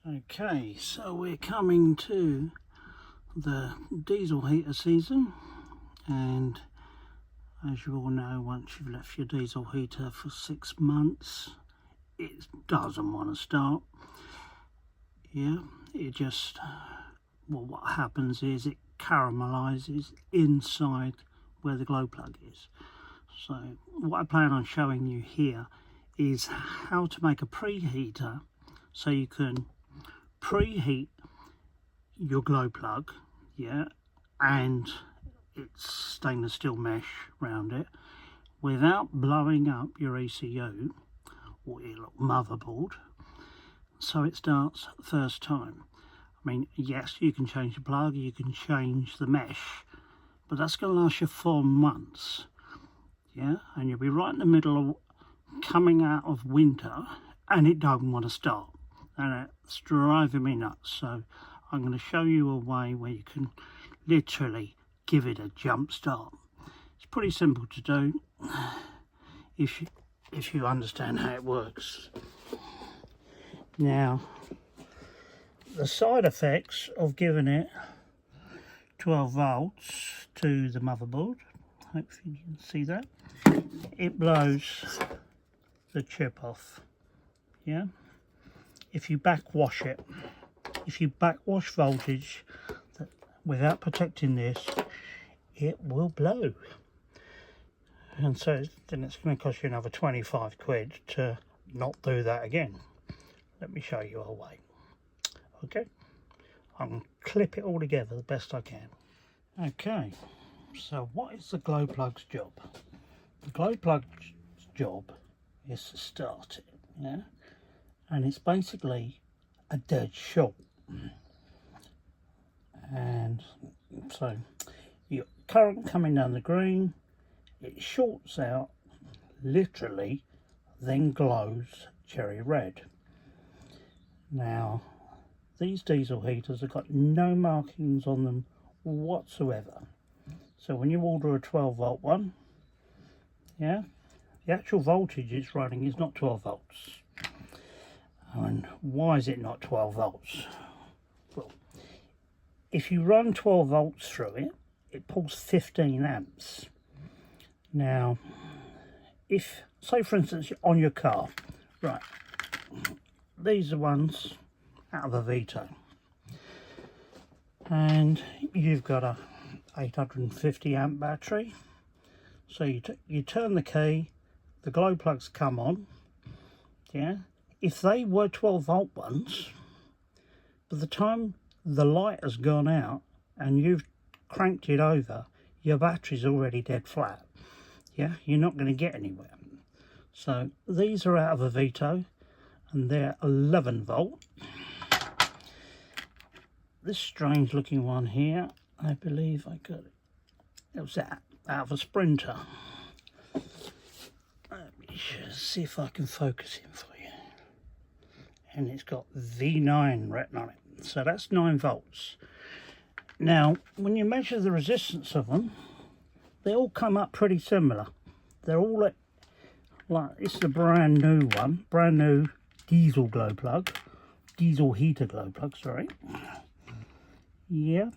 Okay, so we're coming to the diesel heater season, and as you all know, once you've left your diesel heater for 6 months, it doesn't want to start. Yeah, it just, well, what happens is it caramelizes inside where the glow plug is. So what I plan on showing you here is how to make a preheater so you can preheat your glow plug, yeah, and its stainless steel mesh around it without blowing up your ECU or your motherboard, so it starts first time. I mean, yes, you can change the plug, you can change the mesh, but that's going to last you 4 months, yeah, and you'll be right in the middle of coming out of winter and it don't want to start, and it's driving me nuts. So I'm going to show you a way where you can literally give it a jump start. It's pretty simple to do if you understand how it works. Now, the side effects of giving it 12 volts to the motherboard, hopefully you can see that, it blows the chip off, yeah. If you backwash it, if you backwash voltage without protecting this, it will blow. And so then it's going to cost you another 25 quid to not do that again. Let me show you a way. Okay, I'm going to clip it all together the best I can. Okay, so what is the glow plug's job? The glow plug's job is to start it, yeah, and it's basically a dead short. And so your current coming down the green, it shorts out literally, then glows cherry red. Now these diesel heaters have got no markings on them whatsoever, so when you order a 12 volt one, yeah, the actual voltage it's running is not 12 volts. And why is it not 12 volts? Well, if you run 12 volts through it, it pulls 15 amps. Now, if, say for instance, on your car, right, these are ones out of a Vito, and you've got a 850 amp battery. So you turn the key, the glow plugs come on, yeah. If they were 12 volt ones, by the time the light has gone out and you've cranked it over, your battery's already dead flat, yeah, you're not going to get anywhere. So these are out of a Vito and they're 11 volt. This strange looking one here, I believe I got it, it was out of a Sprinter. Let me just see if I can focus him for you. And it's got V9 written on it, so that's 9 volts. Now when you measure the resistance of them, they all come up pretty similar. They're all at, like, this is a brand new one, brand new diesel glow plug, diesel heater glow plug, sorry, yeah.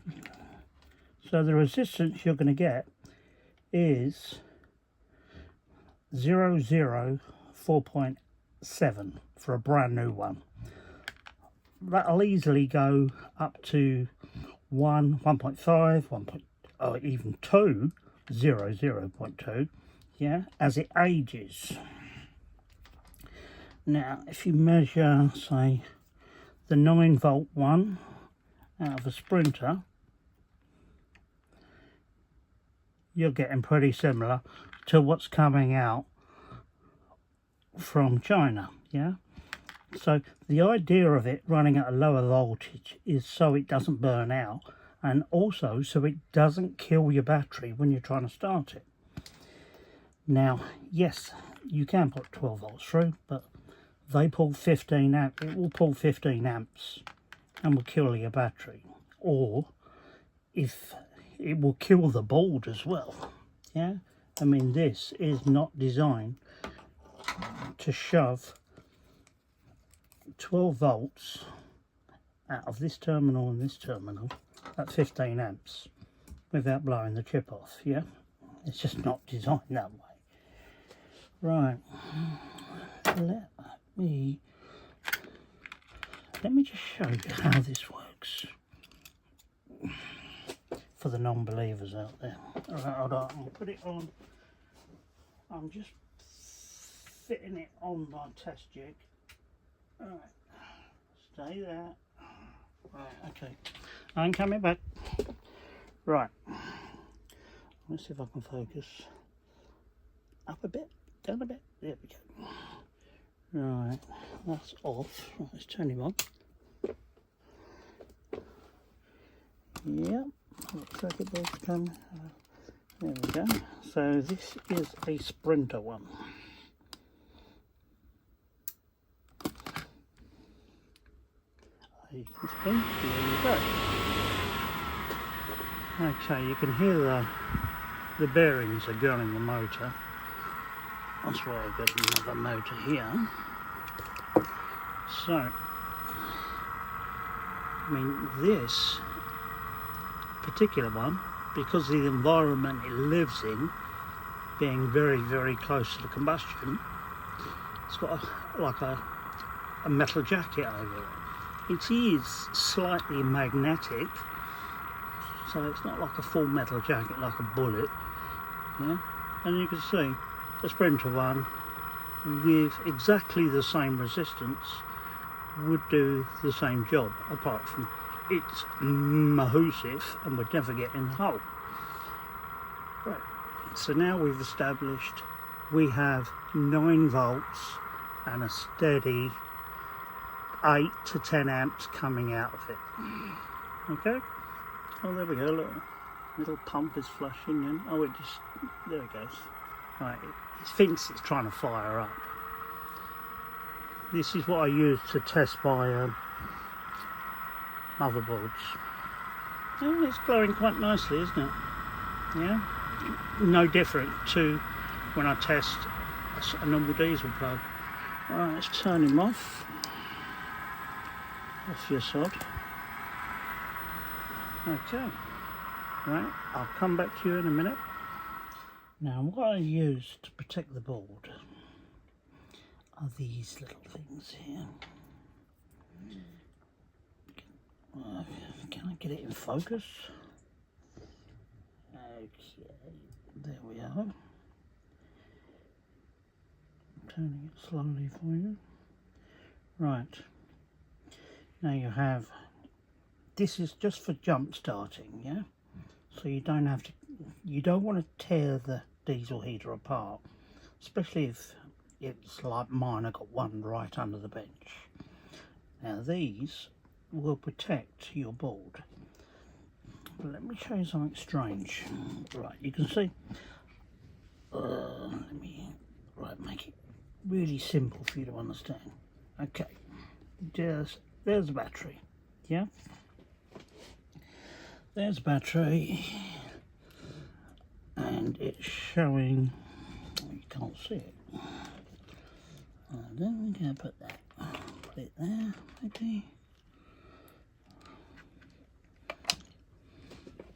So the resistance you're going to get is 004.7 for a brand new one. That'll easily go up to 1.5, 1. Or even 2, 0.2, yeah, as it ages. Now if you measure, say, the 9 volt one out of a Sprinter, you're getting pretty similar to what's coming out from China, yeah. So the idea of it running at a lower voltage is so it doesn't burn out, and also so it doesn't kill your battery when you're trying to start it. Now yes, you can put 12 volts through, but they pull 15 amps. It will pull 15 amps and will kill your battery, or if it will kill the board as well, yeah. I mean, this is not designed to shove 12 volts out of this terminal and this terminal at 15 amps without blowing the chip off. Yeah, it's just not designed that way. Right, let me just show you how this works for the non-believers out there. All right, hold on, I'll put it on. I'm just fitting it on my test jig. All right, stay there. Right, okay, I'm coming back. Right, let's see if I can focus. Up a bit, down a bit, there we go. Right, that's off. Right, let's turn him on. Yep, circuit board's come. There we go. So this is a Sprinter one. You can spin, there you go. Okay, you can hear the bearings are going the motor. That's why I've got another motor here. So, I mean, this particular one, because of the environment it lives in, being very, very close to the combustion, it's got a metal jacket over it. It is slightly magnetic, so it's not like a full metal jacket like a bullet. Yeah, and you can see the Sprinter one with exactly the same resistance would do the same job, apart from it's massive and would never get in the hole. Right, so now we've established we have 9 volts and a steady 8 to 10 amps coming out of it. Okay, oh there we go, look, little pump is flushing in. Oh, it just, there it goes. Right, it thinks it's trying to fire up. This is what I use to test my motherboards. Oh, it's glowing quite nicely, isn't it? Yeah, no different to when I test a normal diesel plug. Right, let's turn him off your sod. Okay, right, I'll come back to you in a minute. Now, what I use to protect the board are these little things here. Can I get it in focus? Okay, there we are. I'm turning it slowly for you. Right, now you have, this is just for jump starting, yeah? So you don't have to, you don't want to tear the diesel heater apart, especially if it's like mine. I got one right under the bench. Now these will protect your board. But let me show you something strange. Right, you can see. Let me make it really simple for you to understand. Okay, there's the battery. Yeah, there's battery. And it's showing, you can't see it. Then we're going to put it there, maybe.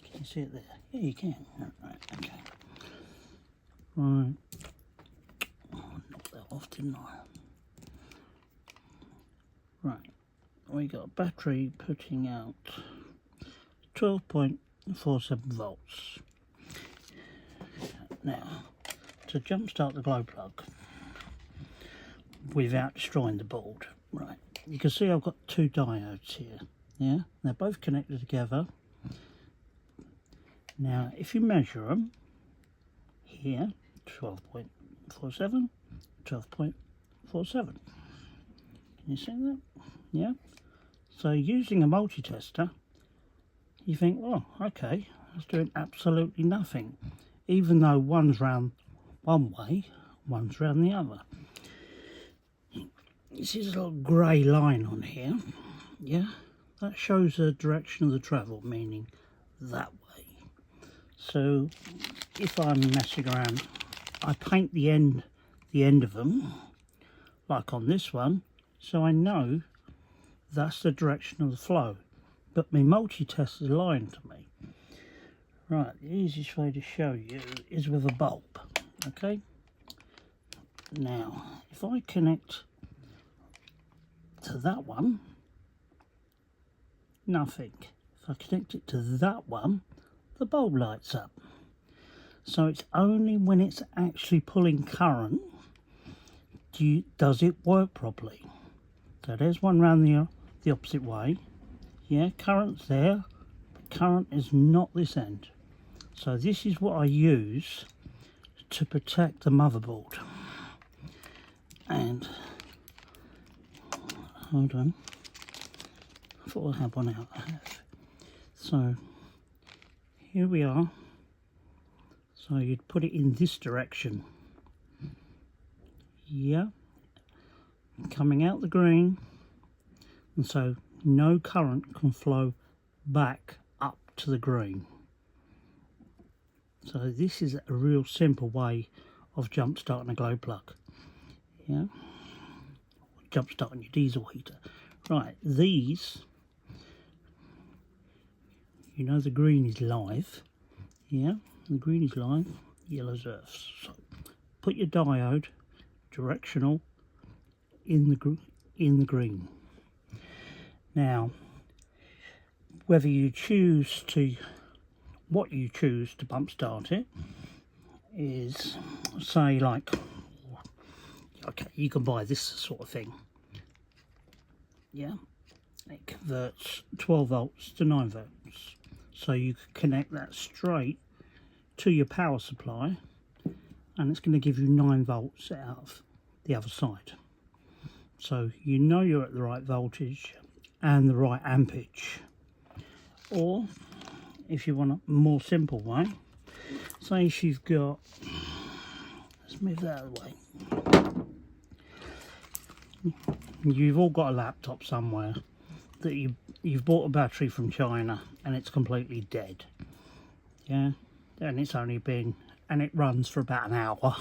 Can you see it there? Yeah, you can. Right, okay. Right. Oh, I knocked that off, didn't I? Right. We got a battery putting out 12.47 volts. Now, to jumpstart the glow plug without destroying the board, right, you can see I've got 2 diodes here, yeah, they're both connected together. Now, if you measure them here, 12.47, 12.47, can you see that? Yeah, so using a multi-tester, you think, well, okay, that's doing absolutely nothing. Even though one's round one way, one's round the other. You see this little grey line on here, yeah? That shows the direction of the travel, meaning that way. So if I'm messing around, I paint the end of them, like on this one, so I know that's the direction of the flow. But my multi-test is lying to me. Right, the easiest way to show you is with a bulb. Okay. Now, if I connect to that one, nothing. If I connect it to that one, the bulb lights up. So it's only when it's actually pulling current does it work properly. So there's one round the opposite way. Yeah, current's there, but current is not this end. So this is what I use to protect the motherboard. And hold on, I thought I had one out. I have. So here we are. So you'd put it in this direction. Yeah, coming out the green, and so no current can flow back up to the green. So this is a real simple way of jump starting a glow plug. Yeah, jump starting your diesel heater. Right, these, you know, the green is live. Yeah, the green is live, yellow's earth. So put your diode directional in the green. Now, whether you choose to, what you choose to bump start it is, say, like, okay, you can buy this sort of thing. Yeah, it converts 12 volts to 9 volts. So you can connect that straight to your power supply, and it's going to give you 9 volts out of the other side. So you know you're at the right voltage and the right ampage. Or if you want a more simple way, say if you've got, let's move that out of the way. You've all got a laptop somewhere that you've bought a battery from China and it's completely dead. Yeah, and it's only been, and it runs for about an hour.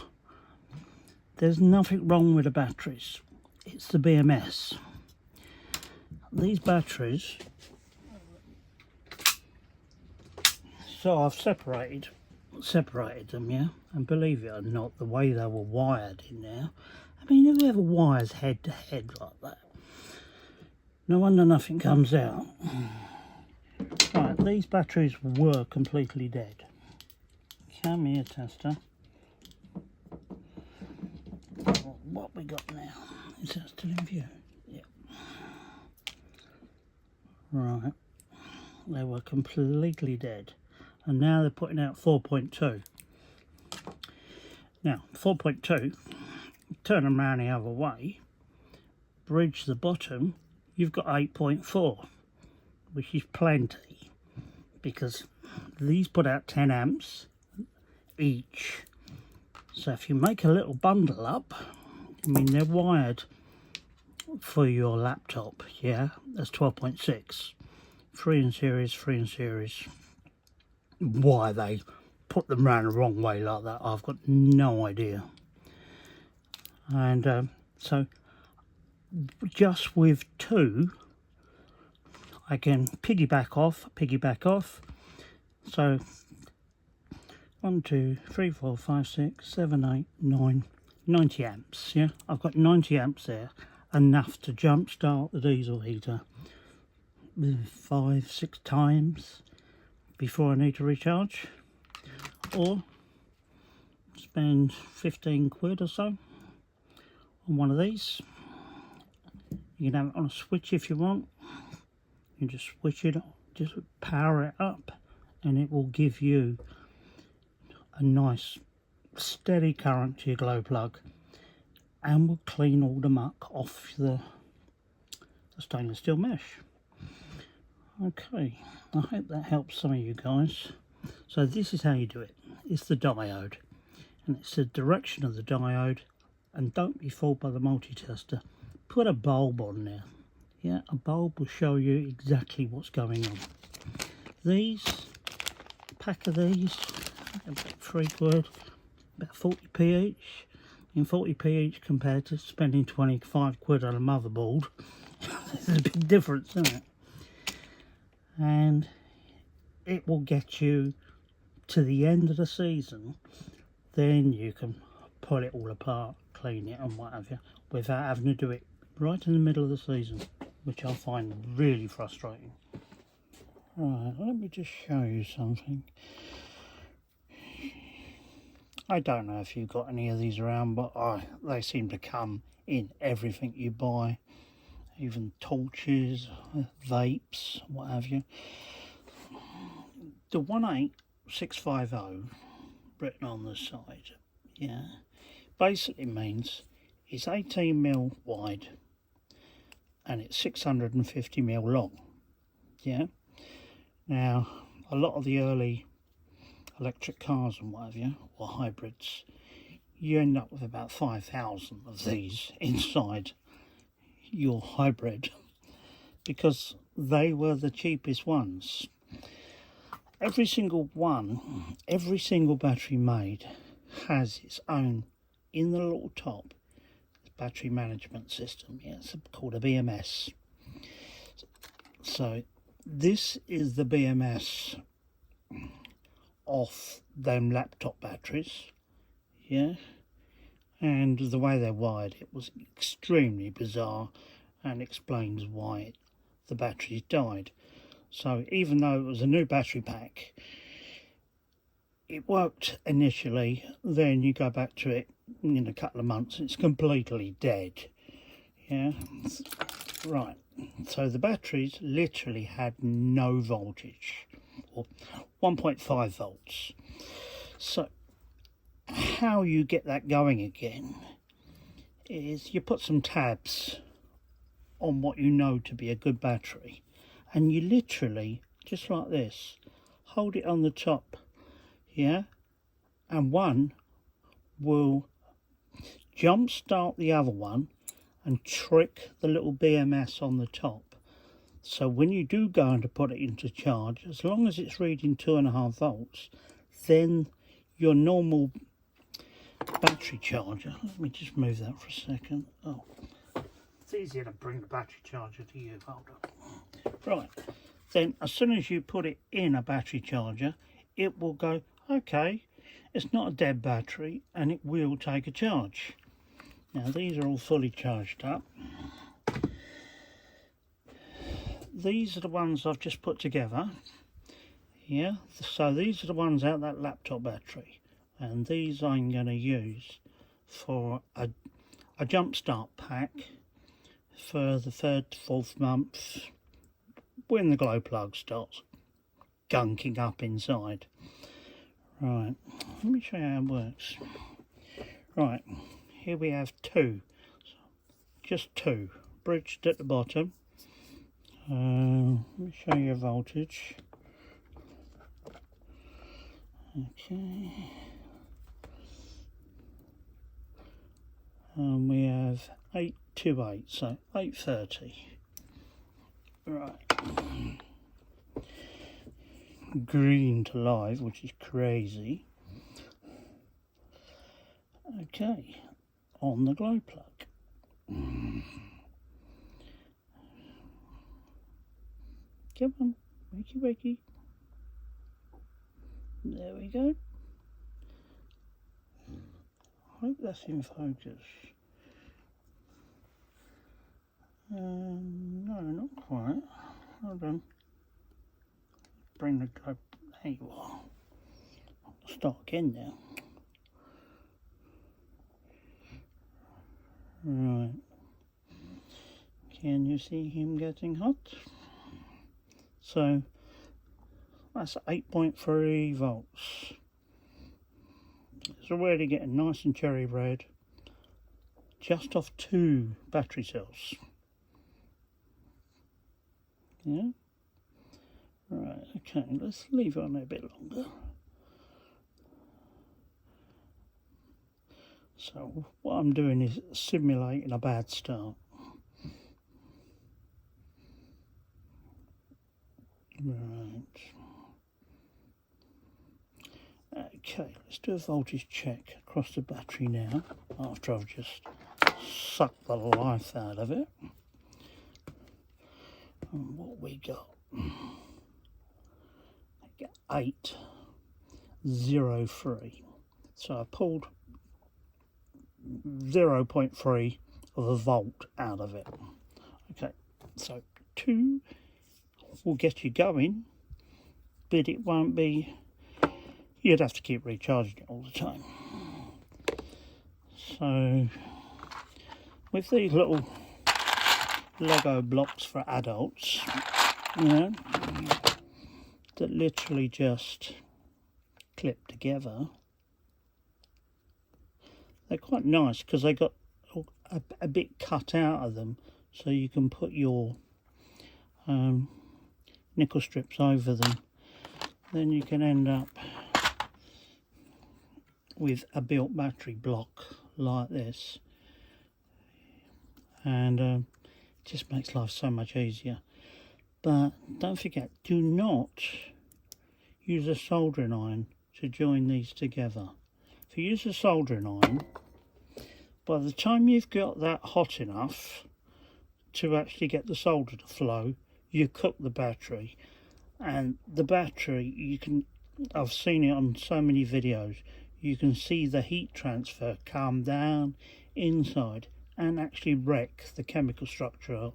There's nothing wrong with the batteries. It's the BMS. These batteries, so I've separated them, yeah, and believe it or not, the way they were wired in there, I mean, whoever wires head to head like that, no wonder nothing comes out. Right, these batteries were completely dead. Come here, tester. What we got now? Is that still in view? Yep. Right, they were completely dead, and now they're putting out 4.2. Now 4.2, turn them around the other way, bridge the bottom, you've got 8.4, which is plenty, because these put out 10 amps each. So if you make a little bundle up, I mean, they're wired for your laptop, yeah, that's 12.6, 3 in series, 3 in series. Why they put them round the wrong way like that, I've got no idea. And so just with 2, I can piggyback off. So 1, 2, 3, 4, 5, 6, 7, 8, 9, 90 amps. Yeah, I've got 90 amps there, enough to jump start the diesel heater 5, 6 times before I need to recharge, or spend 15 quid or so on one of these. You can have it on a switch if you want. You just switch it, just power it up, and it will give you a nice steady current to your glow plug, and will clean all the muck off the stainless steel mesh. Okay, I hope that helps some of you guys. So this is how you do it. It's the diode, and it's the direction of the diode, and don't be fooled by the multi-tester. Put a bulb on there. Yeah, a bulb will show you exactly what's going on. These, a pack of these, about 3 quid, about 40p each. In 40p each compared to spending 25 quid on a motherboard. There's a big difference, isn't it? And it will get you to the end of the season. Then you can pull it all apart, clean it and what have you, without having to do it right in the middle of the season, which I find really frustrating. Right, let me just show you something. I don't know if you've got any of these around, but they seem to come in everything you buy, even torches, vapes, what have you. The 18650 written on the side, yeah, basically means it's 18mm wide and it's 650mm long, yeah. Now, a lot of the early electric cars and what have you, or hybrids, you end up with about 5,000 of these inside your hybrid because they were the cheapest ones. Every single one, every single battery made has its own, in the little top, battery management system. Yeah, it's called a BMS. So this is the BMS off them laptop batteries, yeah, and the way they're wired, it was extremely bizarre and explains why the batteries died. So even though it was a new battery pack, it worked initially, then you go back to it in a couple of months, it's completely dead, yeah. Right, so the batteries literally had no voltage, or 1.5 volts. So how you get that going again is you put some tabs on what you know to be a good battery, and you literally, just like this, hold it on the top, yeah, and one will jump start the other one and trick the little BMS on the top. So when you do go to put it into charge, as long as it's reading 2.5 volts, then your normal battery charger, let me just move that for a second. Oh, it's easier to bring the battery charger to you, hold up. Right, then as soon as you put it in a battery charger, it will go, okay, it's not a dead battery, and it will take a charge. Now these are all fully charged up. These are the ones I've just put together, yeah, so these are the ones out that laptop battery, and these I'm going to use for a jump start pack for the 3rd, 4th month when the glow plug starts gunking up inside. Right, let me show you how it works. Right, here we have two, just two, bridged at the bottom. Let me show you voltage. Okay. And we have 828, so 830. Right. Green to live, which is crazy. Okay, on the glow plug. Come on, wakey. There we go. I hope that's in focus. No, not quite. Hold on. Bring the glow. There you are. I'll start again now. Right. Can you see him getting hot? So that's 8.3 volts. It's already getting nice and cherry red just off 2 battery cells. Yeah. Right, okay, let's leave it on a bit longer. So what I'm doing is simulating a bad start. Right. Okay, let's do a voltage check across the battery now, after I've just sucked the life out of it. what we got. 803. So I pulled 0.3 of a volt out of it. Okay, so 2 will get you going, but it won't be, you'd have to keep recharging it all the time. So with these little Lego blocks for adults, you know, that literally just clip together, they're quite nice because they got a bit cut out of them, so you can put your nickel strips over them. Then you can end up with a built battery block like this, and it just makes life so much easier. But don't forget, do not use a soldering iron to join these together. If you use a soldering iron, by the time you've got that hot enough to actually get the solder to flow, you cook the battery. And the battery, you can, I've seen it on so many videos, you can see the heat transfer come down inside and actually wreck the chemical structure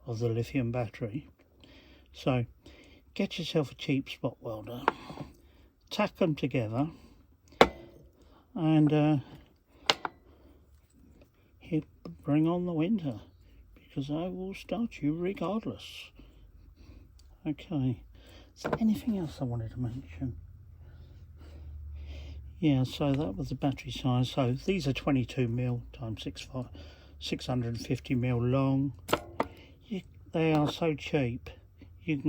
of the lithium battery. So get yourself a cheap spot welder, tack them together, and bring on the winter, because I will start you regardless. Okay, is there anything else I wanted to mention? Yeah, so that was the battery size. So these are 22mm times 650mm long. They are so cheap. You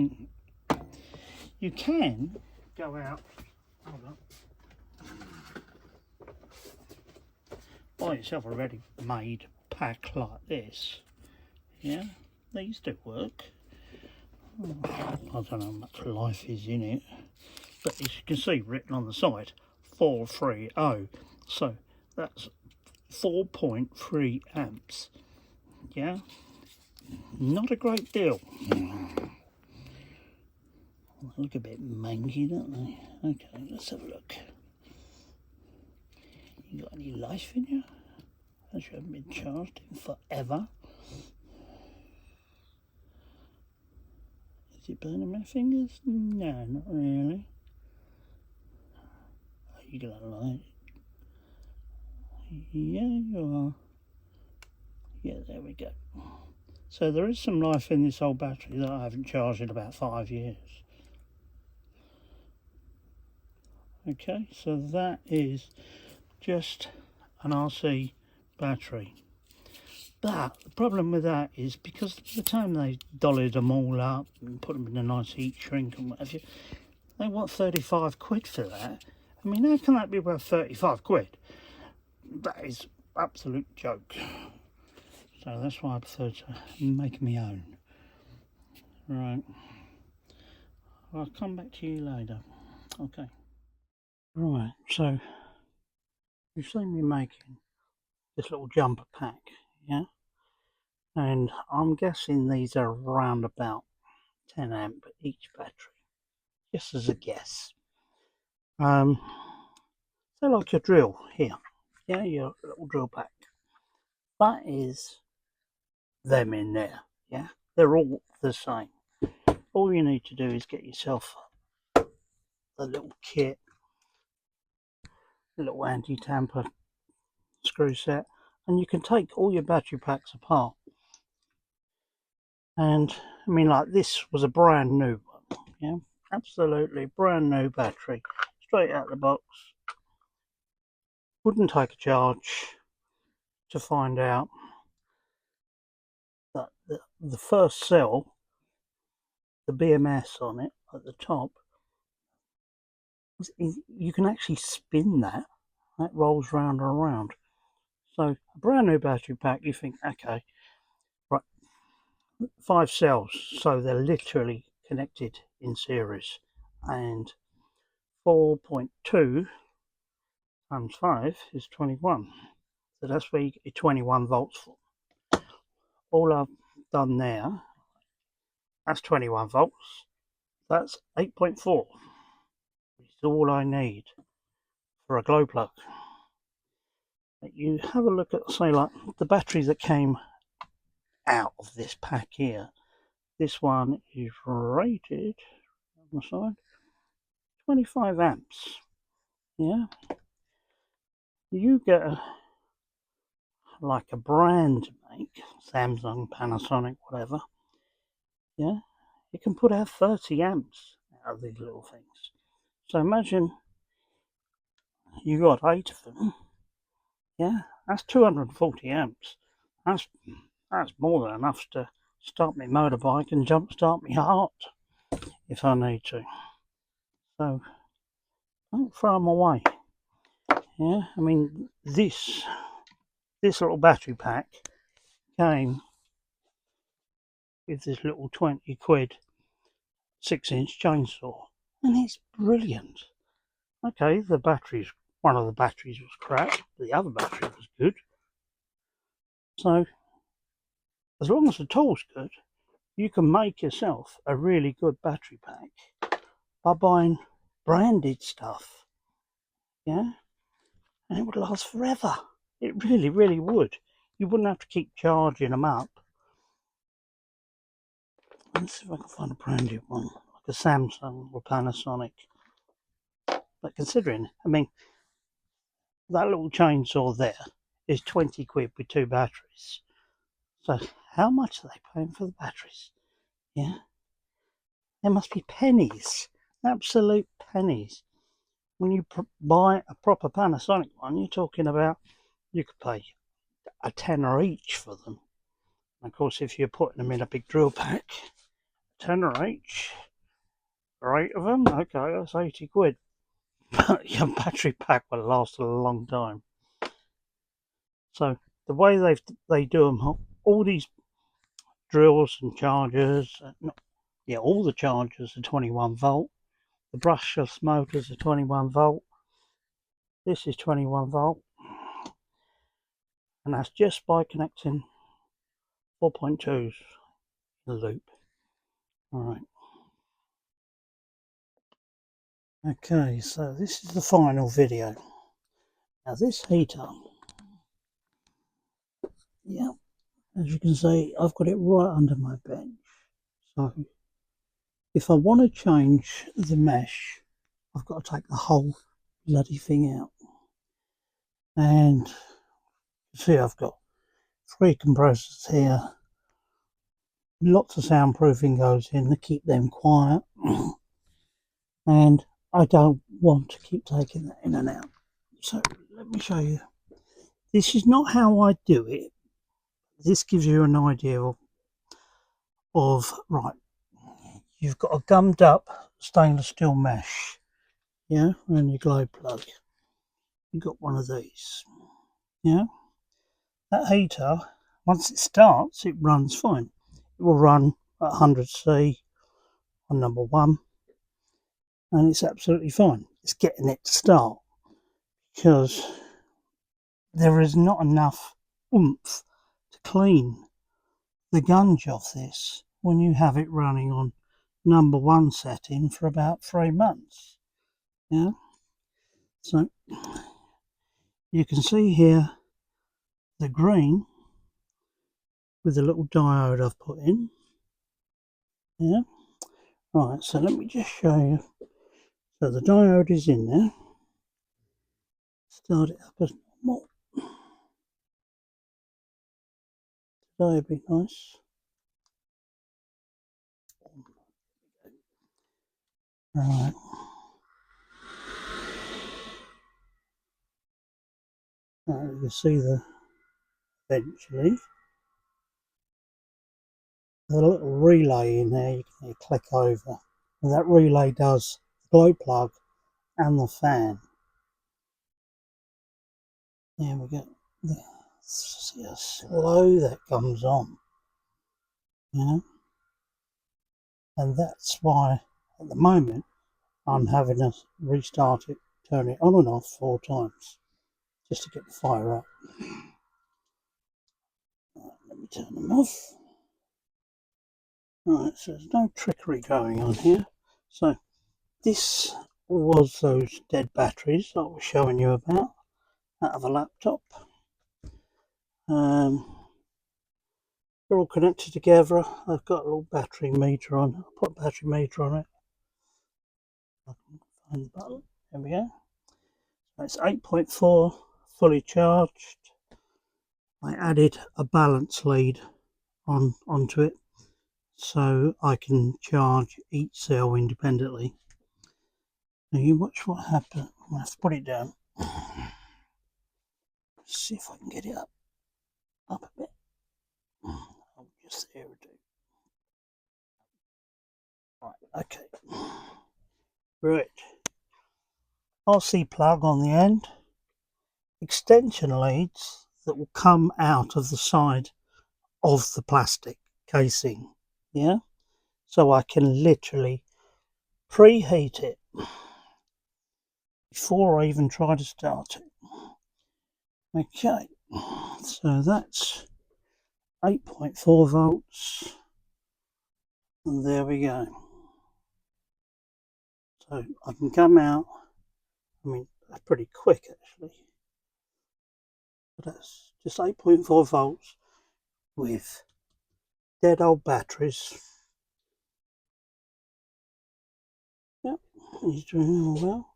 can go out, hold on, buy yourself a ready-made pack like this. Yeah, these do work. I don't know how much life is in it, but as you can see written on the side, 430. So that's 4.3 amps. Yeah, not a great deal. They look a bit mangy, don't they? Okay, let's have a look. You got any life in you? As you haven't been charged in forever. Is it burning my fingers? No, not really. Are you gonna light it? Yeah, you are. Yeah, there we go. So there is some life in this old battery that I haven't charged in about 5 years. Okay, so that is just an RC battery. But the problem with that is, because by the time they dollied them all up and put them in a nice heat shrink and whatever, they want 35 quid for that. I mean, how can that be worth 35 quid? That is absolute joke. So that's why I prefer to make my own. Right. I'll come back to you later. Okay. Right, so you've seen me making this little jumper pack, yeah? And I'm guessing these are around about 10 amp each battery, just as a guess. So like your drill here, yeah, your little drill pack. That is them in there, yeah? They're all the same. All you need to do is get yourself a little kit, a little anti-tamper screw set, and you can take all your battery packs apart. And I mean, like, this was a brand new one, yeah, absolutely brand new battery, straight out of the box. Wouldn't take a charge to find out that the first cell, the BMS on it at the top, you can actually spin that. That rolls round and around. So a brand new battery pack, you think, okay, right, 5 cells, so they're literally connected in series, and 4.2 times 5 is 21, so that's where you get 21 volts from. All I've done there That's 21 volts. That's 8.4. Which is all I need for a glow plug. You have a look at, say, like the battery that came out of this pack here. This one is rated on the side 25 amps. Yeah, you get like a brand make, Samsung, Panasonic, whatever. Yeah, you can put out 30 amps out of these little things. So imagine you got 8 of them. Yeah, that's 240 amps. That's more than enough to start my motorbike and jump start my heart if I need to. So don't throw them away. Yeah, I mean this little battery pack came with this little 20 quid 6-inch chainsaw, and it's brilliant. Okay, one of the batteries was crap, but the other battery was good. So as long as the tool's good, you can make yourself a really good battery pack by buying branded stuff. Yeah, and it would last forever. It really, really would. You wouldn't have to keep charging them up. Let's see if I can find a branded one, like a Samsung or Panasonic. But considering, I mean, that little chainsaw there is 20 quid with 2 batteries. So how much are they paying for the batteries? Yeah, there must be pennies, absolute pennies. When you buy a proper Panasonic one, you're talking about, you could pay a tenner each for them. And of course, if you're putting them in a big drill pack, a tenner each for 8 of them, okay, that's 80 quid. But your battery pack will last a long time. So the way they do them, all these drills and chargers, all the chargers are 21 volt. The brushless motors are 21 volt. This is 21 volt, and that's just by connecting 4.2s in the loop. Alright. Okay, so this is the final video. Now this heater, yeah, as you can see, I've got it right under my bench. So if I want to change the mesh, I've got to take the whole bloody thing out. And you see I've got 3 compressors here. Lots of soundproofing goes in to keep them quiet. And I don't want to keep taking that in and out. So let me show you. This is not how I do it. This gives you an idea of right, you've got a gummed up stainless steel mesh, yeah, and your glow plug. You've got one of these, yeah. That heater, once it starts, it runs fine. It will run at 100C on number 1, and it's absolutely fine. It's getting it to start because there is not enough oomph to clean the gunge off this when you have it running on number 1 setting for about 3 months. Yeah, so you can see here the green with the little diode I've put in. Yeah, right, so let me just show you. So the diode is in there. Start it up as normal. Today would be nice. Right. Now you can see eventually there's a little relay in there you can click over. And that relay does the glow plug and the fan. There we go. See how slow that comes on. Yeah. And that's why at the moment I'm having to restart it, turn it on and off 4 times just to get the fire up. Right, let me turn them off. Right, so there's no trickery going on here. So this was those dead batteries that I was showing you about out of a laptop. They're all connected together. I've got a little battery meter on. I'll put a battery meter on it. I can find the button. There we go. So it's 8.4 fully charged. I added a balance lead onto it so I can charge each cell independently. Now you watch what happens. I'm going to have to put it down. See if I can get it up a bit. I'll just there it do. Right, okay. Right. RC plug on the end. Extension leads that will come out of the side of the plastic casing. Yeah. So I can literally preheat it before I even try to start it. Okay, so that's 8.4 volts, and there we go. So I can come out, I mean, that's pretty quick actually, but that's just 8.4 volts with dead old batteries. Yep, he's doing all well.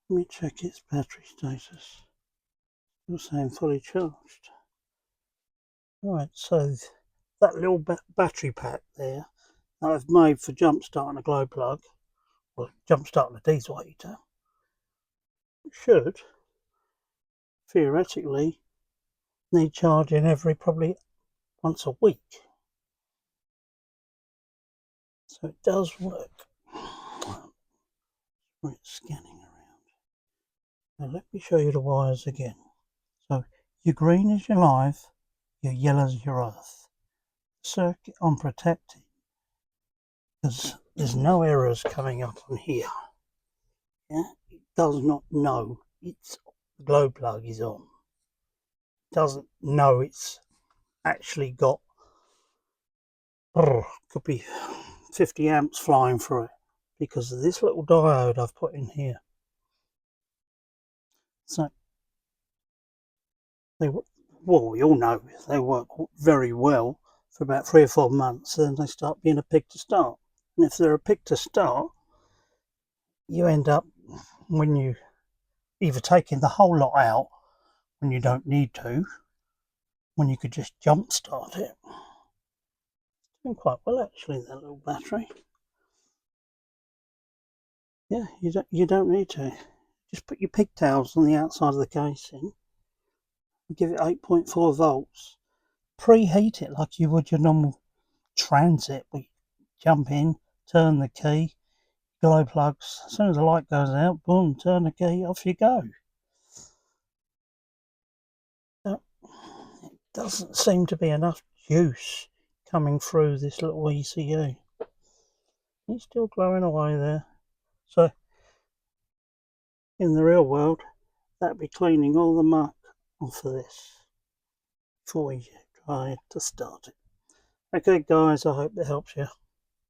Let me check its battery status. Still saying fully charged. Right, so that little battery pack there that I've made for jump starting a glow plug, or jump starting a diesel heater, should theoretically need charging every probably once a week. So it does work. Right, scanning around. Now let me show you the wires again. So your green is your live, your yellow is your earth. Circuit unprotected because there's no errors coming up on here. Yeah, it does not know its glow plug is on. It doesn't know it's actually got could be 50 amps flying through it because of this little diode I've put in here. So we all know they work very well for about 3 or 4 months, then they start being a pig to start. And if they're a pig to start, you end up, when you either taking the whole lot out when you don't need to, when you could just jump start it. It's doing quite well actually, that little battery. Yeah, you don't need to. Just put your pigtails on the outside of the casing, give it 8.4 volts, preheat it like you would your normal transit. We jump in, turn the key, glow plugs. As soon as the light goes out, boom, turn the key, off you go. So it doesn't seem to be enough juice coming through this little ECU. It's still glowing away there. So in the real world, that'd be cleaning all the muck off of this before you try to start it. Okay guys, I hope that helps you.